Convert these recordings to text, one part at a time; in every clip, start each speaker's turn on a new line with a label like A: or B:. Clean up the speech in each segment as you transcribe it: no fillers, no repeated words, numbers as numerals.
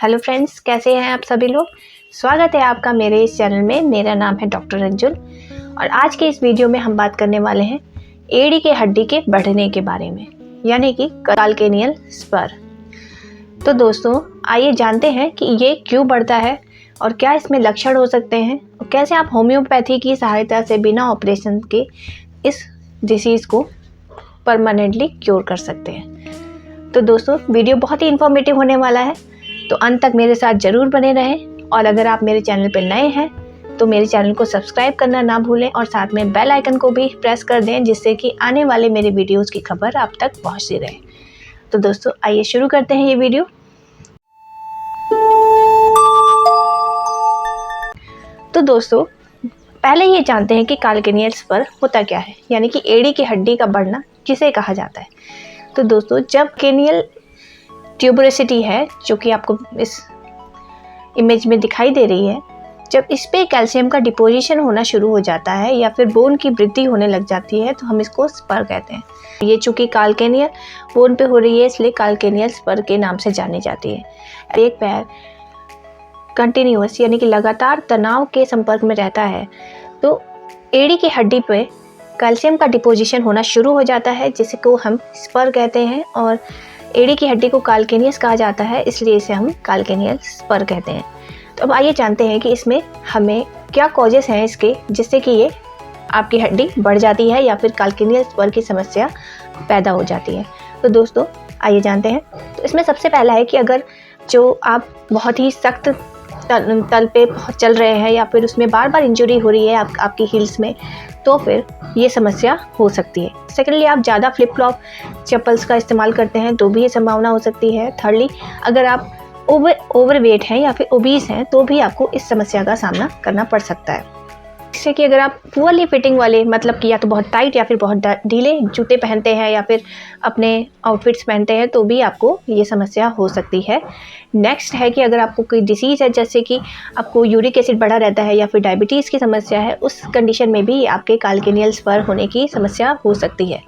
A: Hello friends, कैसे हैं आप सभी लोग। स्वागत है आपका मेरे इस चैनल में। मेरा नाम है डॉक्टर अंजुल और आज के इस वीडियो में हम बात करने वाले हैं एड़ी के हड्डी के बढ़ने के बारे में, यानी कि काल्केनियल स्पर। तो दोस्तों, आइए जानते हैं कि ये क्यों बढ़ता है और क्या इसमें लक्षण हो सकते हैं और कैसे आप होम्योपैथी की सहायता से बिना ऑपरेशन के इस डिसीज़ को परमानेंटली क्योर कर सकते हैं। तो दोस्तों, वीडियो बहुत ही इन्फॉर्मेटिव होने वाला है, तो अंत तक मेरे साथ ज़रूर बने रहें। और अगर आप मेरे चैनल पर नए हैं तो मेरे चैनल को सब्सक्राइब करना ना भूलें और साथ में बेल आइकन को भी प्रेस कर दें, जिससे कि आने वाले मेरे वीडियोस की खबर आप तक पहुंचती रहे। तो दोस्तों, आइए शुरू करते हैं ये वीडियो। तो दोस्तों, पहले ये जानते हैं कि काल्केनियल स्पर होता क्या है, यानी कि एड़ी की हड्डी का बढ़ना किसे कहा जाता है। तो दोस्तों, जब केनियल ट्यूबरोसिटी है, जो कि आपको इस इमेज में दिखाई दे रही है, जब इस पे कैल्शियम का डिपोजिशन होना शुरू हो जाता है या फिर बोन की वृद्धि होने लग जाती है, तो हम इसको स्पर कहते हैं। ये चूँकि काल्केनियल बोन पे हो रही है, इसलिए काल्केनियल स्पर के नाम से जानी जाती है। एक पैर कंटिन्यूअस यानी कि लगातार तनाव के संपर्क में रहता है, तो एड़ी की हड्डी पे कैल्शियम का डिपोजिशन होना शुरू हो जाता है, जिसको हम स्पर कहते हैं। और एड़ी की हड्डी को काल्केनियस कहा जाता है, इसलिए इसे हम काल्केनियल स्पर कहते हैं। तो अब आइए जानते हैं कि इसमें हमें क्या कॉजेस हैं इसके, जिससे कि ये आपकी हड्डी बढ़ जाती है या फिर काल्केनियल स्पर की समस्या पैदा हो जाती है। तो दोस्तों, आइए जानते हैं। तो इसमें सबसे पहला है कि अगर जो आप बहुत ही सख्त तल पे चल रहे हैं या फिर उसमें बार बार इंजरी हो रही है आपकी हील्स में, तो फिर ये समस्या हो सकती है। सेकेंडली, आप ज़्यादा फ्लिप फ्लॉप चप्पल्स का इस्तेमाल करते हैं तो भी ये संभावना हो सकती है। थर्डली, अगर आप ओवरवेट हैं या फिर ओबीस हैं तो भी आपको इस समस्या का सामना करना पड़ सकता है। जैसे कि अगर आप पुअरली फिटिंग वाले, मतलब कि या तो बहुत टाइट या फिर बहुत ढीले जूते पहनते हैं या फिर अपने आउटफिट्स पहनते हैं, तो भी आपको ये समस्या हो सकती है। नेक्स्ट है कि अगर आपको कोई डिसीज़ है, जैसे कि आपको यूरिक एसिड बढ़ा रहता है या फिर डायबिटीज़ की समस्या है, उस कंडीशन में भी आपके काल्केनियल स्पर होने की समस्या हो सकती है।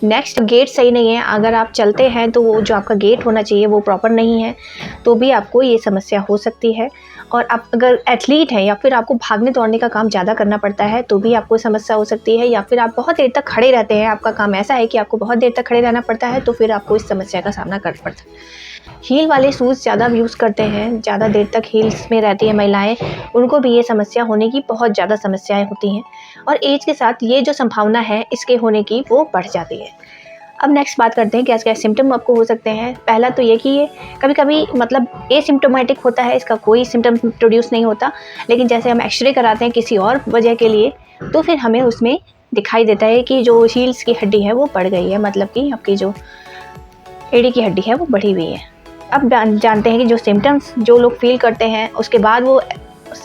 A: नेक्स्ट, गेट सही नहीं है, अगर आप चलते हैं तो वो जो आपका गेट होना चाहिए वो प्रॉपर नहीं है, तो भी आपको ये समस्या हो सकती है। और आप अगर एथलीट हैं या फिर आपको भागने दौड़ने का काम ज़्यादा करना पड़ता है, तो भी आपको समस्या हो सकती है। या फिर आप बहुत देर तक खड़े रहते हैं, आपका काम ऐसा है कि आपको बहुत देर तक खड़े रहना पड़ता है, तो फिर आपको इस समस्या का सामना करना पड़ता है। हील वाले शूज़ ज़्यादा यूज़ करते हैं, ज़्यादा देर तक हील्स में रहती है महिलाएं, उनको भी ये समस्या होने की बहुत ज़्यादा समस्याएं होती हैं। और एज के साथ ये जो संभावना है इसके होने की, वो बढ़ जाती है। अब नेक्स्ट बात करते हैं क्या क्या सिम्टम आपको हो सकते हैं। पहला तो ये कि ये कभी कभी मतलब एसिम्प्टोमेटिक होता है, इसका कोई सिम्टम प्रोड्यूस नहीं होता, लेकिन जैसे हम एक्सरे कराते हैं किसी और वजह के लिए, तो फिर हमें उसमें दिखाई देता है कि जो हील्स की हड्डी है वो बढ़ गई है, मतलब कि आपकी जो एड़ी की हड्डी है वो बढ़ी हुई है। अब जानते हैं कि जो सिम्टम्स जो लोग फील करते हैं, उसके बाद वो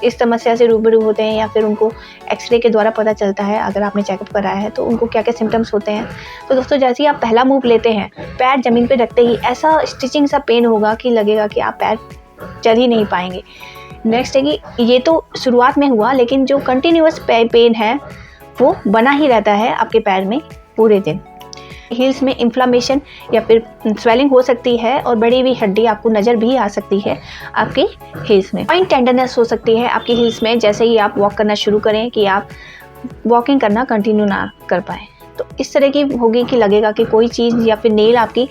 A: इस समस्या से रूबरू होते हैं या फिर उनको एक्सरे के द्वारा पता चलता है, अगर आपने चेकअप कराया है, तो उनको क्या क्या सिम्टम्स होते हैं। तो दोस्तों, जैसे ही आप पहला मूव लेते हैं, पैर ज़मीन पे रखते ही ऐसा स्टिचिंग सा पेन होगा कि लगेगा कि आप पैर चल ही नहीं पाएंगे। नेक्स्ट है कि ये तो शुरुआत में हुआ, लेकिन जो कंटिन्यूअस पेन है वो बना ही रहता है आपके पैर में पूरे दिन। हील्स में इन्फ्लामेशन या फिर स्वेलिंग हो सकती है और बढ़ी हुई हड्डी आपको नज़र भी आ सकती है आपकी हील्स में। पॉइंट टेंडरनेस हो सकती है आपकी हील्स में, जैसे ही आप वॉक करना शुरू करें कि आप वॉकिंग करना कंटिन्यू ना कर पाएँ, तो इस तरह की होगी कि लगेगा कि कोई चीज़ या फिर नेल आपकी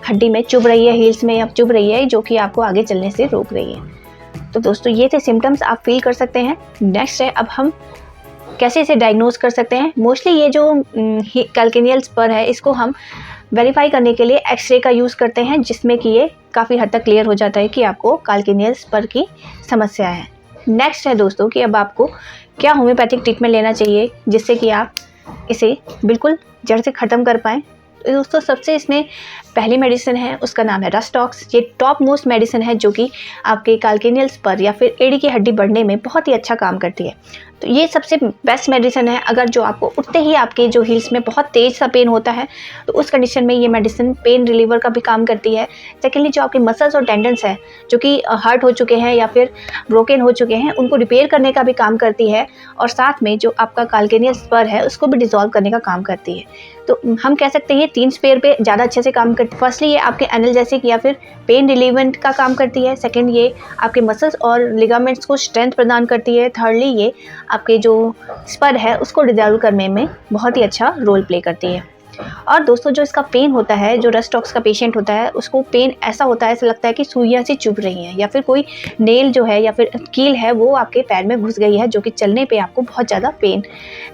A: हड्डी में चुभ रही है, हील्स में या चुभ रही है, जो कि आपको आगे चलने से रोक रही है। तो दोस्तों, ये थे सिम्टम्स आप फील कर सकते हैं। नेक्स्ट है, अब हम कैसे इसे डायग्नोज कर सकते हैं। मोस्टली ये जो काल्केनियल स्पर है, इसको हम वेरीफाई करने के लिए एक्सरे का यूज़ करते हैं, जिसमें कि ये काफ़ी हद तक क्लियर हो जाता है कि आपको काल्केनियल स्पर की समस्या है। नेक्स्ट है दोस्तों कि अब आपको क्या होम्योपैथिक ट्रीटमेंट लेना चाहिए, जिससे कि आप इसे बिल्कुल जड़ से ख़त्म कर पाएँ। तो दोस्तों, सबसे इसमें पहली मेडिसिन है, उसका नाम है रस्टॉक्स। ये टॉप मोस्ट मेडिसिन है जो कि आपके काल्केनियल स्पर या फिर एड़ी की हड्डी बढ़ने में बहुत ही अच्छा काम करती है। तो ये सबसे बेस्ट मेडिसिन है। अगर जो आपको उठते ही आपके जो हील्स में बहुत तेज़ सा पेन होता है तो उस कंडीशन में ये मेडिसिन पेन रिलीवर का भी काम करती है। सेकेंडली जो आपके मसल्स और टेंडन्स हैं जो कि हर्ट हो चुके हैं या फिर ब्रोकन हो चुके हैं, उनको रिपेयर करने का भी काम करती है। और साथ में जो आपका कैल्केनियल स्पर है उसको भी डिसॉल्व करने का काम करती है। तो हम कह सकते हैं ये 3 स्पेयर पे ज़्यादा अच्छे से काम करती है। फर्स्टली ये आपके एनाल्जेसिक या फिर पेन रिलीवेंट का काम करती है। सेकंड ये आपके मसल्स और लिगामेंट्स को स्ट्रेंथ प्रदान करती है। थर्डली ये आपके जो स्पर है उसको डिसॉल्व करने में बहुत ही अच्छा रोल प्ले करती है। और दोस्तों जो इसका पेन होता है, जो रस्टॉक्स का पेशेंट होता है, उसको पेन ऐसा होता है, ऐसा लगता है कि सुइयां से चुभ रही हैं या फिर कोई नेल जो है या फिर कील है वो आपके पैर में घुस गई है, जो कि चलने पे आपको बहुत ज़्यादा पेन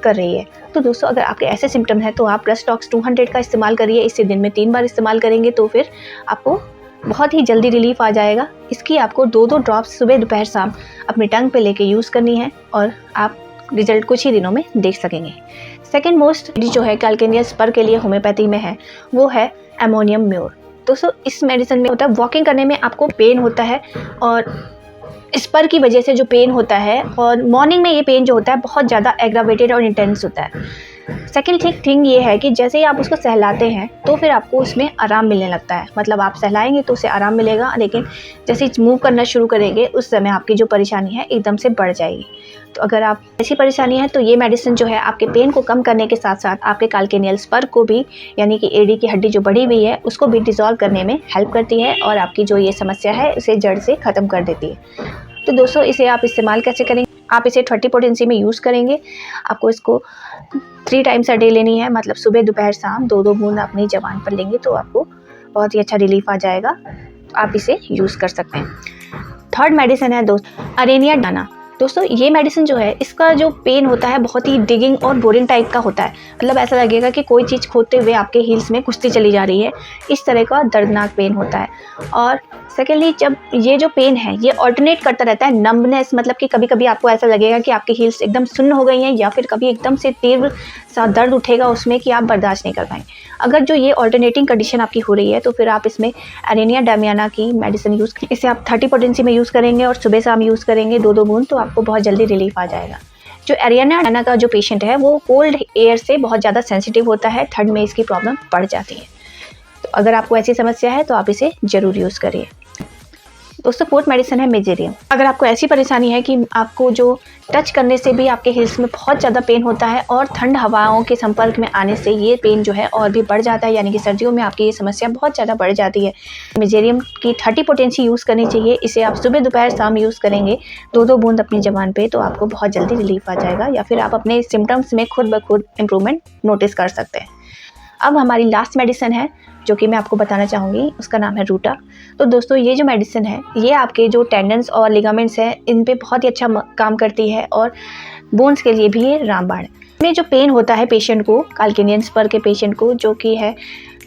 A: कर रही है। तो दोस्तों अगर आपके ऐसे सिम्टम हैं तो आप रस्टॉक्स 200 का इस्तेमाल करिए। इसे दिन में 3 बार इस्तेमाल करेंगे तो फिर आपको बहुत ही जल्दी रिलीफ आ जाएगा। इसकी आपको 2-2 ड्रॉप्स सुबह दोपहर शाम अपनी टंग पे लेके यूज़ करनी है और आप रिजल्ट कुछ ही दिनों में देख सकेंगे। सेकेंड मोस्ट जो है कैल्केनियल स्पर के लिए होम्योपैथी में है वो है अमोनियम म्योर। दोस्तों इस मेडिसिन में होता है वॉकिंग करने में आपको पेन होता है और स्पर की वजह से जो पेन होता है, और मॉर्निंग में ये पेन जो होता है बहुत ज़्यादा एग्रावेटेड और इंटेंस होता है। सेकेंड थिंग ये है कि जैसे ही आप उसको सहलाते हैं तो फिर आपको उसमें आराम मिलने लगता है। मतलब आप सहलाएंगे तो उसे आराम मिलेगा, लेकिन जैसे ही मूव करना शुरू करेंगे उस समय आपकी जो परेशानी है एकदम से बढ़ जाएगी। तो अगर आप ऐसी परेशानी है तो ये मेडिसिन जो है आपके पेन को कम करने के साथ साथ आपके कैल्केनियल स्पर को भी, यानी कि एडी की हड्डी जो बढ़ी हुई है उसको भी डिसॉल्व करने में हेल्प करती है और आपकी जो ये समस्या है उसे जड़ से ख़त्म कर देती है। तो दोस्तों इसे आप इस्तेमाल कैसे करेंगे? आप इसे 30 पोटेंसी में यूज़ करेंगे। आपको इसको 3 टाइम्स अ डे लेनी है, मतलब सुबह दोपहर शाम 2-2 बूंद अपनी ज़बान पर लेंगे तो आपको बहुत ही अच्छा रिलीफ आ जाएगा। आप इसे यूज़ कर सकते हैं। थर्ड मेडिसिन है अरेनिया डाना। दोस्तों ये मेडिसिन जो है इसका जो पेन होता है बहुत ही डिगिंग और बोरिंग टाइप का होता है। मतलब ऐसा लगेगा कि कोई चीज़ खोदते हुए आपके हील्स में कुश्ती चली जा रही है, इस तरह का दर्दनाक पेन होता है। और सेकेंडली जब ये जो पेन है ये ऑल्टरनेट करता रहता है नंबनेस, मतलब कि कभी कभी आपको ऐसा लगेगा कि आपकी हील्स एकदम सुन्न हो गई हैं या फिर कभी एकदम से तीव्र सा दर्द उठेगा उसमें कि आप बर्दाश्त नहीं कर पाएंगे। अगर जो ये ऑल्टरनेटिंग कंडीशन आपकी हो रही है तो फिर आप इसमें अरेनिया डामियाना की मेडिसिन यूज़, इसे आप 30 पोटेंसी में यूज़ करेंगे और सुबह शाम यूज़ करेंगे 2-2 बूंद, तो आपको बहुत जल्दी रिलीफ आ जाएगा। जो अरेनिया डामियाना का जो पेशेंट है वो कोल्ड एयर से बहुत ज़्यादा सेंसिटिव होता है, ठंड में इसकी प्रॉब्लम बढ़ जाती है। तो अगर आपको ऐसी समस्या है तो आप इसे ज़रूर यूज़ करिए। दोस्तों फोर्थ मेडिसिन है मेजेरियम। अगर आपको ऐसी परेशानी है कि आपको जो टच करने से भी आपके हिल्स में बहुत ज़्यादा पेन होता है और ठंड हवाओं के संपर्क में आने से ये पेन जो है और भी बढ़ जाता है, यानी कि सर्दियों में आपकी ये समस्या बहुत ज़्यादा बढ़ जाती है, मेजेरियम की 30 पोटेंसी यूज़ करनी चाहिए। इसे आप सुबह दोपहर शाम यूज़ करेंगे 2-2 बूंद अपनी ज़बान पे, तो आपको बहुत जल्दी रिलीफ आ जाएगा या फिर आप अपने सिम्टम्स में खुद ब खुद इम्प्रूवमेंट नोटिस कर सकते हैं। अब हमारी लास्ट मेडिसिन है जो कि मैं आपको बताना चाहूँगी, उसका नाम है रूटा। तो दोस्तों ये जो मेडिसिन है ये आपके जो टेंडन्स और लिगामेंट्स हैं इन पे बहुत ही अच्छा काम करती है और बोन्स के लिए भी ये रामबाण है। इसमें जो पेन होता है पेशेंट को, कैल्केनियल स्पर के पेशेंट को, जो कि है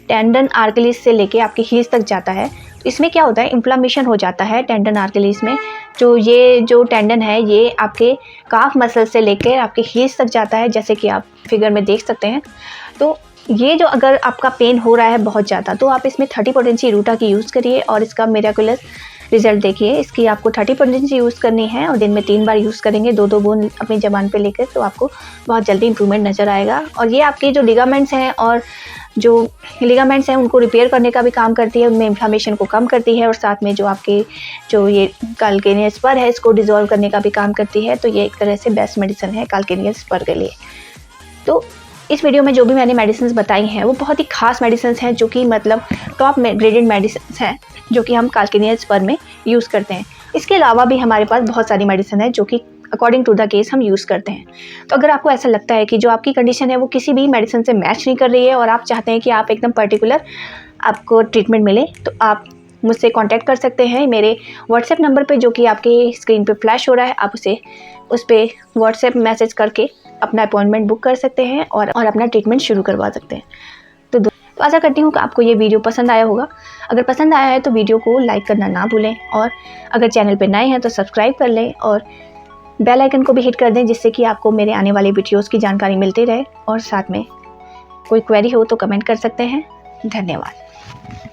A: टेंडन आर्कलिस से लेके आपके हील्स तक जाता है, तो इसमें क्या होता है इन्फ्लामेशन हो जाता है टेंडन आर्कलिस में। जो टेंडन है ये आपके काफ मसल से लेकर आपके हील्स तक जाता है, जैसे कि आप फिगर में देख सकते हैं। तो ये जो अगर आपका पेन हो रहा है बहुत ज़्यादा तो आप इसमें 30 पोटेंसी रूटा की यूज़ करिए और इसका मिरेकुलस रिजल्ट देखिए। इसकी आपको 30 पोटेंसी यूज़ करनी है और दिन में 3 बार यूज़ करेंगे 2-2 बूंद अपनी ज़बान पे लेकर, तो आपको बहुत जल्दी इंप्रूवमेंट नज़र आएगा। और ये आपके जो लिगामेंट्स हैं और जो लिगामेंट्स हैं उनको रिपेयर करने का भी काम करती है, उनमें इन्फ्लामेशन को कम करती है और साथ में जो आपके जो ये कैल्केनियल स्पर है इसको डिसॉल्व करने का भी काम करती है। तो ये एक तरह से बेस्ट मेडिसिन है कैल्केनियल स्पर के लिए। तो इस वीडियो में जो भी मैंने मेडिसिन बताई हैं वो बहुत ही खास मेडिसिन हैं, जो कि मतलब टॉप ग्रेडेड मेडिसिन हैं जो कि हम कैल्केनियल स्पर में यूज़ करते हैं। इसके अलावा भी हमारे पास बहुत सारी मेडिसिन है जो कि अकॉर्डिंग टू द केस हम यूज़ करते हैं। तो अगर आपको ऐसा लगता है कि जो आपकी कंडीशन है वो किसी भी मेडिसिन से मैच नहीं कर रही है और आप चाहते हैं कि आप एकदम पर्टिकुलर आपको ट्रीटमेंट मिले, तो आप मुझसे कांटेक्ट कर सकते हैं मेरे व्हाट्सएप नंबर पे, जो कि आपके स्क्रीन पे फ्लैश हो रहा है। आप उस पर व्हाट्सएप मैसेज करके अपना अपॉइंटमेंट बुक कर सकते हैं और अपना ट्रीटमेंट शुरू करवा सकते हैं। तो आशा करती हूँ कि आपको ये वीडियो पसंद आया होगा। अगर पसंद आया है तो वीडियो को लाइक करना ना भूलें और अगर चैनल पे नए हैं तो सब्सक्राइब कर लें और बेल आइकन को भी हिट कर दें, जिससे कि आपको मेरे आने वाले वीडियोज़ की जानकारी मिलती रहे। और साथ में कोई क्वेरी हो तो कमेंट कर सकते हैं। धन्यवाद।